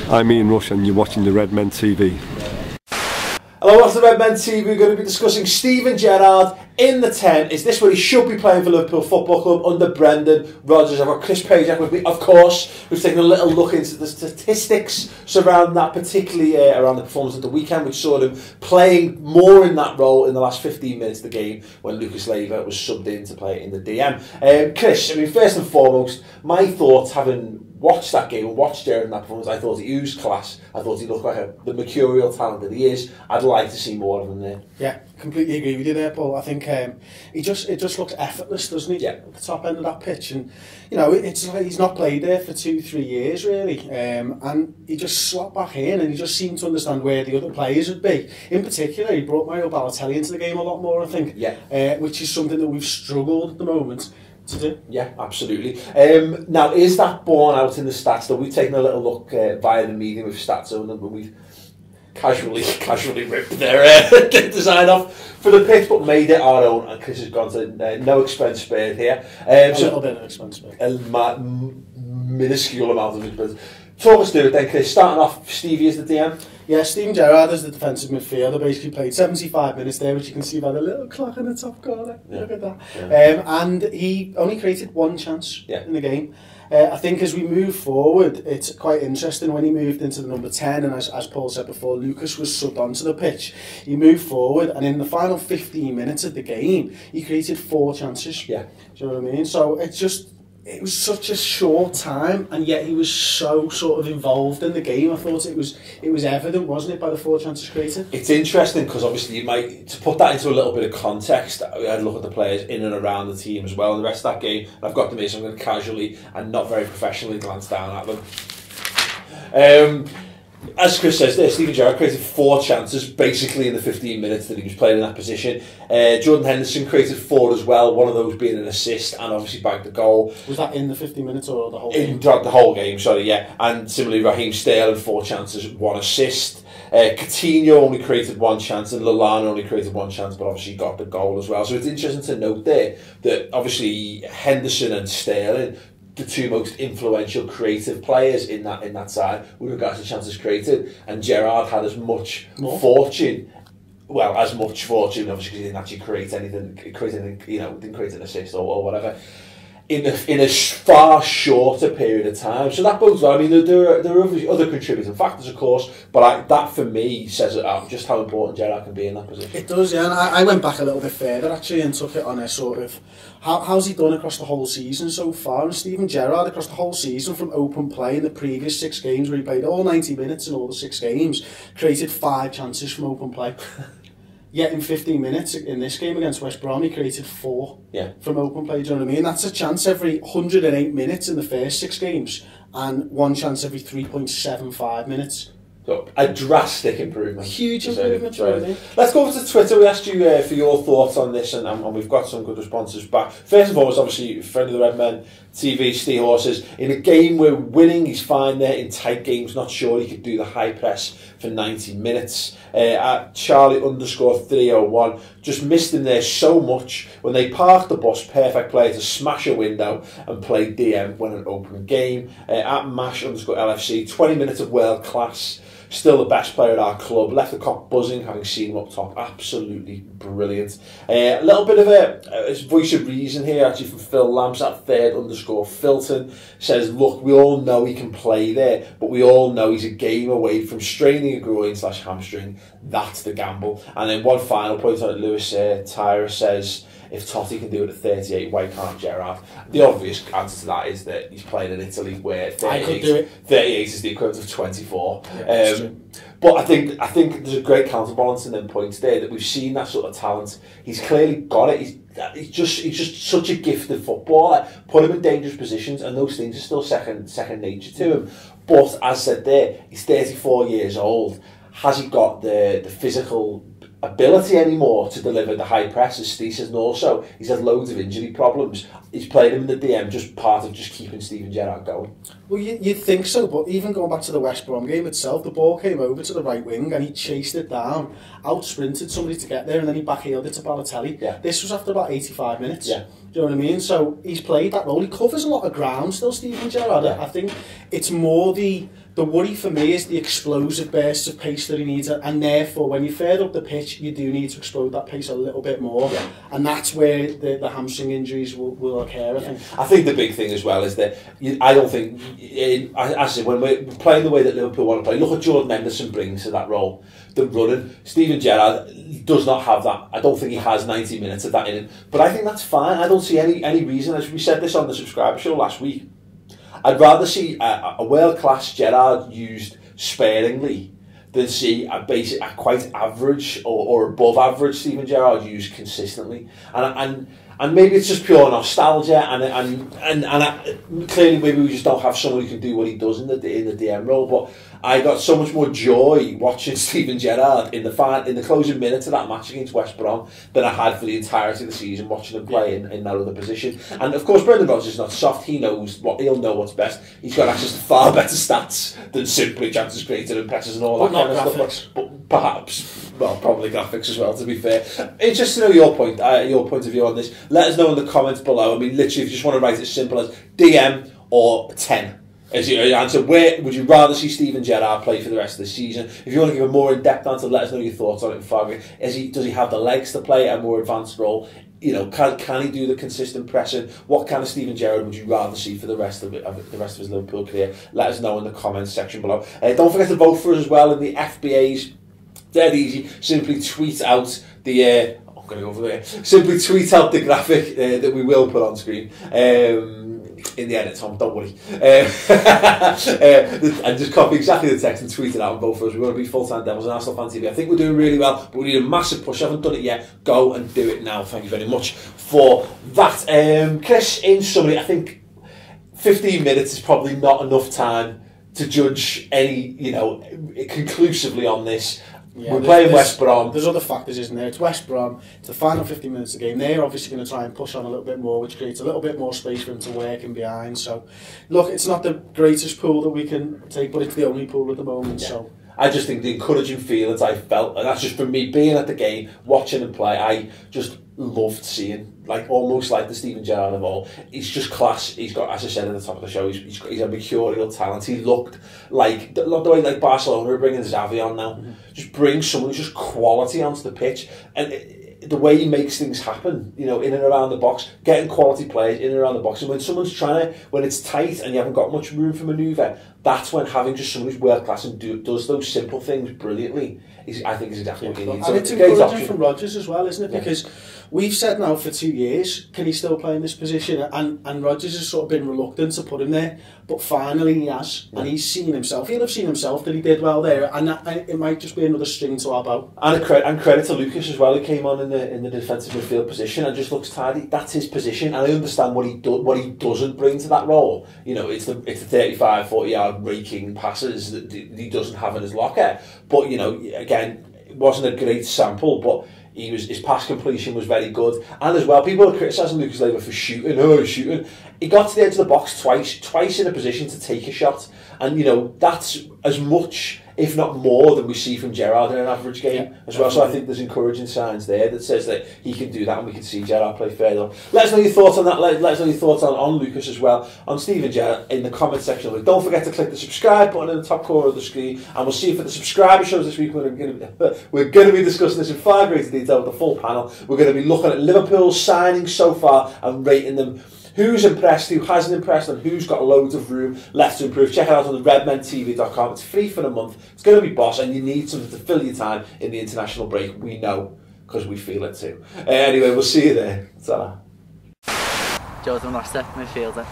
I'm Ian Rush and you're watching the Redmen TV. Hello, what's the Redmen TV? We're going to be discussing Steven Gerrard in the 10. Is this where he should be playing for Liverpool Football Club under Brendan Rodgers? I've got Chris Pajak with me, of course, who's taking a little look into the statistics surrounding that, particularly around the performance of the weekend, which saw him playing more in that role in the last 15 minutes of the game when Lucas Leiva was subbed in to play in the DM. Chris, I mean, first and foremost, my thoughts, having watched that game and watched Gerrard in that performance, I thought he used class. I thought he looked like the mercurial talent that he is. I'd like to see more of him there. Yeah, completely agree with you there, Paul. I think it just looks effortless, doesn't he? Yeah. At the top end of that pitch, and you know, it's like he's not played there for 2-3 years really, and he just slopped back in, and he just seemed to understand where the other players would be. In particular, he brought Mario Balotelli into the game a lot more, I think. Yeah. Which is something that we've struggled at the moment to do. Yeah, absolutely. Now, is that borne out in the stats? Though we've taken a little look via the media with stats on them, but we've casually ripped their design off for the pitch, but made it our own. And Chris has gone to no expense spared here. A little bit of expense spared. A minuscule amount of expense. Talk us through it then, Chris. Starting off, Stevie is the DM. Yeah, Steven Gerrard as the defensive midfielder basically played 75 minutes there, which you can see by the little clock in the top corner. Yeah. Look at that. Yeah. And he only created one chance in the game. I think as we move forward, it's quite interesting when he moved into the number 10, and as Paul said before, Lucas was subbed onto the pitch. He moved forward, and in the final 15 minutes of the game, he created 4 chances. Yeah. Do you know what I mean? So it was such a short time, and yet he was so sort of involved in the game. I thought it was evident, wasn't it, by the 4 chances created? It's interesting because obviously you might, to put that into a little bit of context, I had a look at the players in and around the team as well, and the rest of that game, and I've got them here, so I'm going to casually and not very professionally glance down at them. As Chris says there, Steven Gerrard created 4 chances basically in the 15 minutes that he was playing in that position. Jordan Henderson created 4 as well, one of those being an assist, and obviously bagged the goal. Was that in the 15 minutes or the whole game? The whole game, sorry, yeah. And similarly, Raheem Sterling, 4 chances, 1 assist. Coutinho only created 1 chance, and Lallana only created 1 chance, but obviously got the goal as well. So it's interesting to note there that obviously Henderson and Sterling, the 2 most influential creative players in that side with regards to chances created, and Gerrard had as much fortune. Well, as much fortune, obviously, because he didn't actually create anything, didn't create an assist or whatever, in a far shorter period of time. So that bodes well. I mean, there are other contributing factors, of course, but that for me says just how important Gerrard can be in that position. It does, yeah. And I went back a little bit further actually and took it on a sort of how's he done across the whole season so far. And Steven Gerrard across the whole season from open play in the previous 6 games where he played all 90 minutes in all the 6 games, created 5 chances from open play. Yet in 15 minutes in this game against West Brom, he created 4 from open play. Do you know what I mean? That's a chance every 108 minutes in the first 6 games, and 1 chance every 3.75 minutes. So a drastic improvement. Huge improvement. Really. Let's go over to Twitter. We asked you for your thoughts on this, and we've got some good responses back. First of all, it's obviously friend of the Redmen TV, Steve says, in a game we're winning, he's fine there. In tight games, not sure he could do the high press for 90 minutes. At Charlie_301, just missed him there so much. When they parked the bus, perfect player to smash a window and play DM when an open game. At Mash_LFC, 20 minutes of world class. Still the best player at our club. Left the cock buzzing, having seen him up top. Absolutely brilliant. A little bit of a voice of reason here, actually, from Phil Lamps at _Filton. Says, look, we all know he can play there, but we all know he's a game away from straining a groin/hamstring. That's the gamble. And then one final point on it, Lewis Tyra says, if Totti can do it at 38, why can't Gerrard? The obvious answer to that is that he's playing in Italy, where 38 is the equivalent of 24. But I think there's a great counterbalance in them points there, that we've seen that sort of talent. He's clearly got it. He's just such a gifted footballer. Put him in dangerous positions, and those things are still second nature to him. But as said there, he's 34 years old. Has he got the physical ability anymore to deliver the high press, as Steve says? And also, he's had loads of injury problems. He's played him in the DM, just part of just keeping Steven Gerrard going. Well, you'd think so, but even going back to the West Brom game itself, the ball came over to the right wing and he chased it down, out-sprinted somebody to get there, and then he backheeled it to Balotelli. Yeah. This was after about 85 minutes. Yeah. Do you know what I mean? So he's played that role. He covers a lot of ground still, Steven Gerrard. Yeah. I think it's more the The worry for me is the explosive bursts of pace that he needs, and therefore when you're further up the pitch, you do need to explode that pace a little bit more, and that's where the hamstring injuries will occur, I think. I think the big thing as well is that I don't think, as I said, when we're playing the way that Liverpool want to play, look at Jordan Henderson brings to that role. The running, Steven Gerrard does not have that. I don't think he has 90 minutes of that in him, but I think that's fine. I don't see any reason, as we said this on the subscriber show last week, I'd rather see a world-class Gerrard used sparingly than see a quite average or above average Steven Gerrard used consistently. And maybe it's just pure nostalgia, and clearly maybe we just don't have someone who can do what he does in the DM role. But I got so much more joy watching Steven Gerrard in the closing minutes of that match against West Brom than I had for the entirety of the season watching him play in that other position. And of course, Brendan Rodgers is not soft. He'll know what's best. He's got access to far better stats than simply chances created and presses and all that kind of stuff. But perhaps, well, probably graphics as well, to be fair. Interested to know your point of view on this. Let us know in the comments below. I mean, literally, if you just want to write it as simple as DM or 10 as your answer, where would you rather see Steven Gerrard play for the rest of the season? If you want to give a more in-depth answer, let us know your thoughts on it in Fargo. Does he have the legs to play a more advanced role? You know, can he do the consistent pressing? What kind of Steven Gerrard would you rather see for the rest of his Liverpool career? Let us know in the comments section below. Don't forget to vote for us as well in the FBAs. Dead easy. Simply tweet out the. I'm going to go over there. Simply tweet out the graphic that we will put on screen. In the edit, Tom, don't worry. And just copy exactly the text and tweet it out and vote for us. We want to be full-time Devils and Arsenal Fan TV. I think we're doing really well, but we need a massive push. I haven't done it yet. Go and do it now. Thank you very much for that. Chris, in summary, I think 15 minutes is probably not enough time to judge any, conclusively on this. Yeah, we're playing West Brom. There's other factors, isn't there? It's West Brom. It's the final 50 minutes of the game. They're obviously going to try and push on a little bit more, which creates a little bit more space for him to work in behind. So, look, it's not the greatest pool that we can take, but it's the only pool at the moment. Yeah. So, I just think the encouraging feelings I felt, and that's just from me being at the game, watching him play, I just loved seeing, almost like the Steven Gerrard of all. He's just class. He's got, as I said at the top of the show, he's a mercurial talent. He looked like the way Barcelona are bringing Xavi on now. Mm-hmm. Just bring someone who's just quality onto the pitch, and the way he makes things happen, in and around the box, getting quality players in and around the box. And when someone's when it's tight and you haven't got much room for manoeuvre, that's when having just someone who's world class and does those simple things brilliantly, I think is exactly what he needs. And it's encouraging from Rodgers as well, isn't it? Because we've said now for 2 years, can he still play in this position? And Rodgers has sort of been reluctant to put him there, but finally he has, and he's seen himself. He'll have seen himself that he did well there, and it might just be another string to our bow. And credit to Lucas as well, who came on in the defensive midfield position and just looks tidy. That's his position, and I understand what he doesn't bring to that role. It's the 35, 40-yard raking passes that he doesn't have in his locker. But again, it wasn't a great sample, but his pass completion was very good. And as well, people are criticising Lucas Leiva for shooting. Oh, shooting. He got to the edge of the box twice in a position to take a shot. And, that's as much, if not more, than we see from Gerrard in an average game as well. So I think there's encouraging signs there that says that he can do that, and we can see Gerrard play further. Let us know your thoughts on that. Let us know your thoughts on Lucas as well, on Steven Gerrard in the comment section. Don't forget to click the subscribe button in the top corner of the screen, and we'll see you for the subscriber shows this week. We're going to be discussing this in far greater detail with the full panel. We're going to be looking at Liverpool's signings so far and rating them. Who's impressed, who hasn't impressed, and who's got loads of room left to improve. Check it out on the redmentv.com. It's free for a month. It's going to be boss, and you need something to fill your time in the international break. We know, because we feel it too. Anyway, we'll see you there. Ta-ra. Jordan Roster, midfielder.